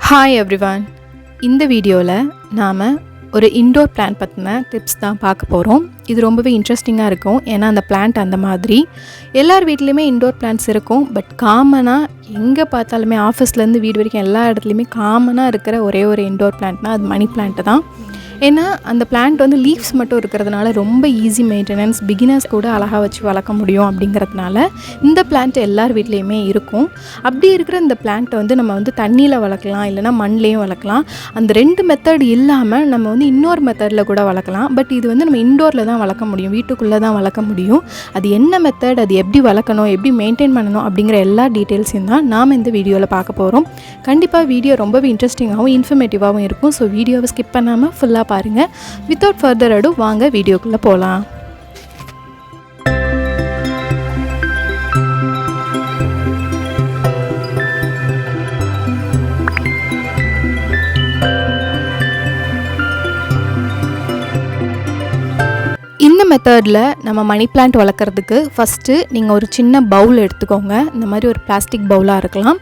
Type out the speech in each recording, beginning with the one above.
Hi everyone. இந்த வீடியோவில் நாம் ஒரு இன்டோர் பிளான்ட் பற்றின டிப்ஸ் தான் பார்க்க போகிறோம். இது ரொம்பவே இன்ட்ரெஸ்டிங்காக இருக்கும். ஏன்னா அந்த பிளான்ட் அந்த மாதிரி எல்லார் வீட்லேயுமே இன்டோர் பிளான்ட்ஸ் இருக்கும். பட் காமனாக எங்கே பார்த்தாலுமே ஆஃபீஸ்லேருந்து வீடு வரைக்கும் எல்லா இடத்துலையுமே காமனாக இருக்கிற ஒரே ஒரு இன்டோர் பிளான்ட்னால் அது மணி பிளான்ட்டு தான். ஏன்னா அந்த பிளான்ட் வந்து லீவ்ஸ் மட்டும் இருக்கிறதுனால ரொம்ப ஈஸி மெயின்டெனன்ஸ், பிகினர்ஸ் கூட அழகாக வச்சு வளர்க்க முடியும். அப்படிங்கிறதுனால இந்த பிளான்ட் எல்லார் வீட்லேயுமே இருக்கும். அப்படி இருக்கிற இந்த பிளான்ட்டை வந்து நம்ம வந்து தண்ணியில் வளர்க்கலாம், இல்லைனா மண்லேயும் வளர்க்கலாம். அந்த ரெண்டு மெத்தட் இல்லாமல் நம்ம வந்து இன்னொரு மெத்தடில் கூட வளர்க்கலாம். பட் இது வந்து நம்ம இன்டோரில் தான் வளர்க்க முடியும், வீட்டுக்குள்ளே தான் வளர்க்க முடியும். அது என்ன மெத்தட், அது எப்படி வளர்க்கணும், எப்படி மெயின்டைன் பண்ணணும் அப்படிங்கிற எல்லா டீட்டெயில்ஸையும் தான் நாம் இந்த வீடியோவில் பார்க்க போகிறோம். கண்டிப்பாக வீடியோ ரொம்பவே இன்ட்ரெஸ்டிங்காகவும் இன்ஃபர்மேட்டிவாகவும் இருக்கும். ஸோ வீடியோவை ஸ்கிப் பண்ணாமல் ஃபுல்லாக பாருங்கள். வித்தவுட் ஃபர்தர் அடு வாங்க வீடியோக்குள்ளே போகலாம். இந்த மெத்தடில் நம்ம மணி பிளான்ட் வளர்க்குறதுக்கு ஃபஸ்ட்டு நீங்கள் ஒரு சின்ன பவுல் எடுத்துக்கோங்க. இந்த மாதிரி ஒரு பிளாஸ்டிக் பவுலாக இருக்கலாம்.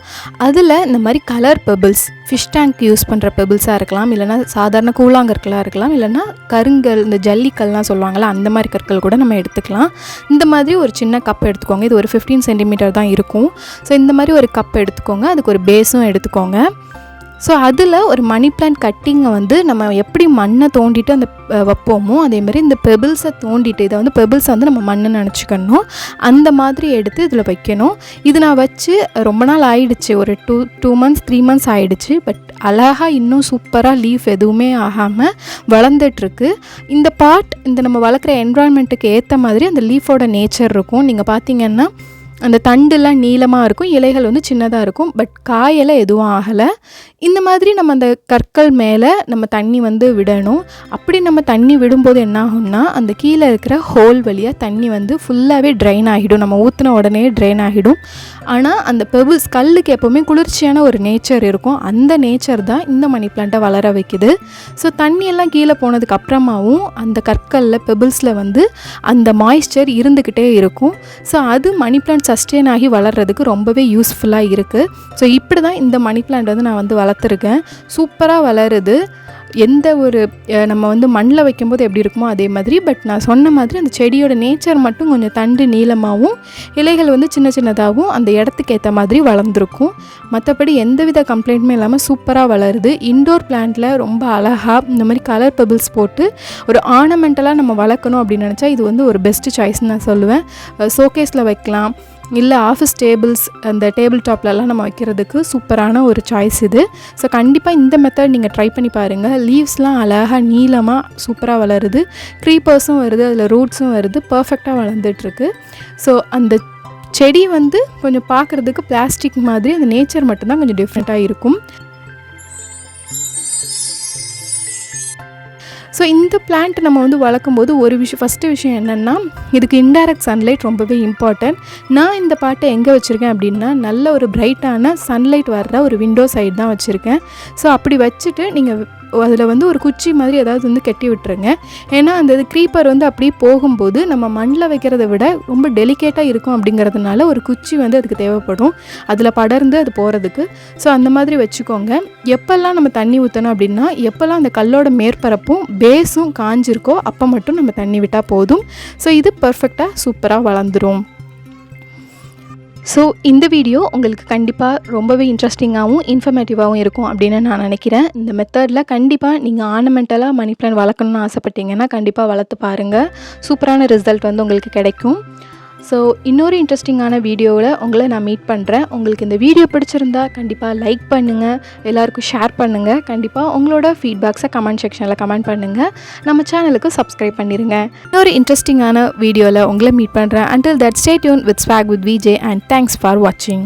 அதில் இந்த மாதிரி colour pebbles, fish tank use பண்ணுற பெபிள்ஸாக இருக்கலாம், இல்லைனா சாதாரண கூழாங்கற்களாக இருக்கலாம், இல்லைனா கருங்கல், இந்த ஜல்லிக்கல்லாம் சொல்லுவாங்கள்ல அந்த மாதிரி கற்கள் கூட நம்ம எடுத்துக்கலாம். இந்த மாதிரி ஒரு சின்ன கப் எடுத்துக்கோங்க. இது ஒரு 15 சென்டிமீட்டர் தான் இருக்கும். ஸோ இந்த மாதிரி ஒரு கப் எடுத்துக்கோங்க. அதுக்கு ஒரு பேஸும் எடுத்துக்கோங்க. ஸோ அதில் ஒரு மணி பிளான்ட் கட்டிங்கை வந்து நம்ம எப்படி மண்ணை தோண்டிட்டு அந்த வைப்போமோ அதேமாதிரி இந்த பெபிள்ஸை தோண்டிட்டு, இதை வந்து பெபிள்ஸை வந்து நம்ம மண்ணை நினச்சிக்கணும். அந்த மாதிரி எடுத்து இதில் வைக்கணும். இது நான் வச்சு ரொம்ப நாள் ஆயிடுச்சு, ஒரு 2 months 3 months ஆகிடுச்சு. பட் அழகாக இன்னும் சூப்பராக லீஃப் எதுவுமே ஆகாமல் வளர்ந்துட்டுருக்கு. இந்த இந்த நம்ம வளர்க்குற என்விரான்மெண்ட்டுக்கு ஏற்ற மாதிரி அந்த லீஃபோட நேச்சர் இருக்கும். நீங்கள் பார்த்தீங்கன்னா அந்த தண்டுலாம் நீளமாக இருக்கும், இலைகள் வந்து சின்னதாக இருக்கும். பட் காயெல்லாம் எதுவும் ஆகலை. இந்த மாதிரி நம்ம அந்த கற்கள் மேலே நம்ம தண்ணி வந்து விடணும். அப்படி நம்ம தண்ணி விடும்போது என்ன ஆகும்னா அந்த கீழே இருக்கிற ஹோல் வழியாக தண்ணி வந்து ஃபுல்லாகவே ட்ரைன் ஆகிடும். நம்ம ஊற்றின உடனே ட்ரைன் ஆகிடும். ஆனால் அந்த பெபிள்ஸ், கல்லுக்கு எப்போவுமே குளிர்ச்சியான ஒரு நேச்சர் இருக்கும். அந்த நேச்சர் தான் இந்த மணி பிளான்ட்டை வளர வைக்குது. ஸோ தண்ணியெல்லாம் கீழே போனதுக்கு அப்புறமாவும் அந்த கற்களில், பெபிள்ஸில் வந்து அந்த மாய்ஸ்சர் இருந்துக்கிட்டே இருக்கும். ஸோ அது மணி பிளான்ட் சஸ்டெயின் ஆகி வளர்கிறதுக்கு ரொம்பவே யூஸ்ஃபுல்லாக இருக்குது. ஸோ இப்படி தான் இந்த மணி பிளான்ட் வந்து நான் வந்து வளர்த்துருக்கேன். சூப்பராக வளருது. எந்த ஒரு நம்ம வந்து மண்ணில் வைக்கும்போது எப்படி இருக்குமோ அதே மாதிரி. பட் நான் சொன்ன மாதிரி அந்த செடியோட நேச்சர் மட்டும் கொஞ்சம் தண்டு நீளமாகவும் இலைகள் வந்து சின்ன சின்னதாகவும் அந்த இடத்துக்கு ஏற்ற மாதிரி வளர்ந்துருக்கும். மற்றபடி எந்தவித கம்ப்ளைண்ட்டுமே இல்லாமல் சூப்பராக வளருது. இன்டோர் பிளான்ட்டில் ரொம்ப அழகாக இந்த மாதிரி கலர் பெபிள்ஸ் போட்டு ஒரு ஆர்னமெண்டலாக நம்ம வளர்க்கணும் அப்படின்னு நினச்சா இது வந்து ஒரு பெஸ்ட்டு சாய்ஸ்ன்னு நான் சொல்லுவேன். ஷோகேஸில் வைக்கலாம், இல்லை ஆஃபீஸ் டேபிள்ஸ், அந்த டேபிள் டாப்லலாம் நம்ம வைக்கிறதுக்கு சூப்பரான ஒரு சாய்ஸ் இது. ஸோ கண்டிப்பாக இந்த மெத்தட் நீங்கள் ட்ரை பண்ணி பாருங்கள். லீவ்ஸ்லாம் அழகாக நீளமாக சூப்பராக வளருது. க்ரீப்பர்ஸும் வருது, அதில் ரூட்ஸும் வருது. பர்ஃபெக்டாக வளர்ந்துட்டுருக்கு. ஸோ அந்த செடி வந்து கொஞ்சம் பார்க்குறதுக்கு பிளாஸ்டிக் மாதிரி, அந்த நேச்சர் மட்டும்தான் கொஞ்சம் டிஃப்ரெண்ட்டாக இருக்கும். ஸோ இந்த பிளான்ட் நம்ம வந்து வளர்க்கும்போது ஒரு ஃபஸ்ட்டு விஷயம் என்னென்னா, இதுக்கு இன்டைரக்ட் சன்லைட் ரொம்பவே இம்பார்ட்டன்ட். நான் இந்த பாட்டை எங்கே வச்சுருக்கேன் அப்படின்னா, நல்ல ஒரு பிரைட்டான சன்லைட் வர்ற ஒரு விண்டோ சைடு தான் வச்சுருக்கேன். ஸோ அப்படி வச்சுட்டு நீங்கள் அதில் வந்து ஒரு குச்சி மாதிரி ஏதாவது வந்து கட்டி விட்டுருங்க. ஏன்னா அந்த க்ரீப்பர் வந்து அப்படியே போகும்போது நம்ம மண்ணில் வைக்கிறத விட ரொம்ப டெலிகேட்டாக இருக்கும். அப்படிங்கிறதுனால ஒரு குச்சி வந்து அதுக்கு தேவைப்படும், அதில் படர்ந்து அது போகிறதுக்கு. ஸோ அந்த மாதிரி வச்சுக்கோங்க. எப்போல்லாம் நம்ம தண்ணி ஊற்றணும் அப்படின்னா, எப்போல்லாம் அந்த கல்லோட மேற்பரப்பும் பேஸும் காஞ்சிருக்கோ அப்போ மட்டும் நம்ம தண்ணி விட்டால் போதும். ஸோ இது பர்ஃபெக்டாக சூப்பராக வளர்ந்துடும். ஸோ இந்த வீடியோ உங்களுக்கு கண்டிப்பாக ரொம்பவே இன்ட்ரெஸ்டிங்காகவும் இன்ஃபர்மேட்டிவாகவும் இருக்கும் அப்படின்னு நான் நினைக்கிறேன். இந்த மெத்தடில் கண்டிப்பாக நீங்கள் ஆர்னமெண்டலாக மணி பிளான்ட் வளர்க்கணும்னு ஆசைப்பட்டீங்கன்னா கண்டிப்பாக வளர்த்து பாருங்கள். சூப்பரான ரிசல்ட் வந்து உங்களுக்கு கிடைக்கும். ஸோ இன்னொரு இன்ட்ரெஸ்டிங்கான வீடியோவில் உங்களை நான் மீட் பண்ணுறேன். உங்களுக்கு இந்த வீடியோ பிடிச்சிருந்தா கண்டிப்பாக லைக் பண்ணுங்கள், எல்லாருக்கும் ஷேர் பண்ணுங்கள். கண்டிப்பாக உங்களோட ஃபீட்பேக்ஸை கமெண்ட் செக்ஷனில் கமெண்ட் பண்ணுங்கள். நம்ம சேனலுக்கு சப்ஸ்கிரைப் பண்ணிடுங்க. இன்னொரு இன்ட்ரெஸ்டிங்கான வீடியோவில் உங்களை மீட் பண்ணுறேன். Until that, stay tuned with Swag with VJ and thanks for watching.